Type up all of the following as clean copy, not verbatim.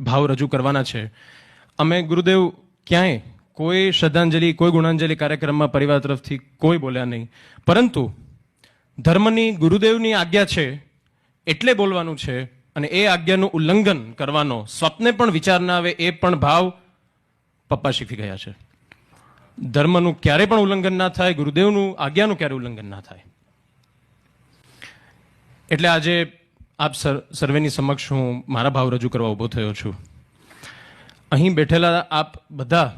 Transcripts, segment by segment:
ભાવ રજૂ કરવાના છે. અમે ગુરુદેવ ક્યાંય કોઈ શ્રદ્ધાંજલિ કોઈ ગુણાંજલિ કાર્યક્રમમાં પરિવાર તરફથી કોઈ બોલ્યા નહીં, પરંતુ ધર્મની ગુરુદેવની આજ્ઞા છે એટલે બોલવાનું છે, અને એ આજ્ઞાનું ઉલ્લંઘન કરવાનો સ્વપ્ને પણ વિચાર ના આવે એ પણ ભાવ પપ્પા શીખી ગયા છે. ધર્મનું ક્યારે પણ ઉલ્લંઘન ના થાય, ગુરુદેવનું આજ્ઞાનું ક્યારે ઉલ્લંઘન ના થાય. એટલે આજે આપ સર્વેની સમક્ષ હું મારા ભાવ રજૂ કરવા ઊભો થયો છું. અહીં બેઠેલા આપ બધા,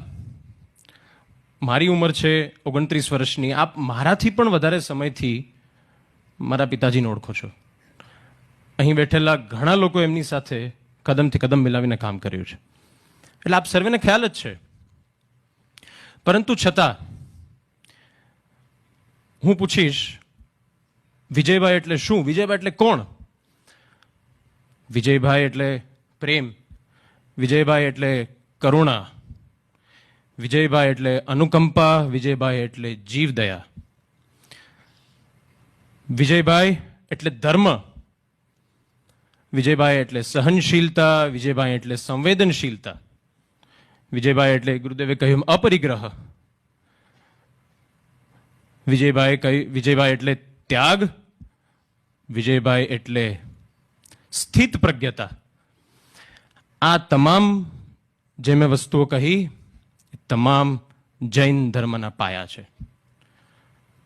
મારી ઉંમર છે 29 વર્ષની, આપ મારાથી પણ વધારે સમયથી મારા પિતાજીને ઓળખો છો. અહીં બેઠેલા ઘણા લોકો એમની સાથે કદમથી કદમ મિલાવીને કામ કર્યું છે, એટલે આપ સર્વેને ખ્યાલ જ છે. પરંતુ છતાં હું પૂછીશ, વિજયભાઈ એટલે શું? વિજયભાઈ એટલે કોણ? વિજયભાઈ એટલે પ્રેમ, વિજયભાઈ એટલે કરુણા, વિજયભાઈ એટલે અનુકંપા, વિજયભાઈ એટલે જીવદયા, વિજયભાઈ એટલે ધર્મ, વિજયભાઈ એટલે સહનશીલતા, વિજયભાઈ એટલે સંવેદનશીલતા, વિજયભાઈ એટલે ગુરુદેવે કહ્યું અપરિગ્રહ, વિજયભાઈ એટલે ત્યાગ, વિજયભાઈ એટલે સ્થિત પ્રજ્ઞતા. આ તમામ જે મેં વસ્તુઓ કહી, તમામ જૈન ધર્મના પાયા છે.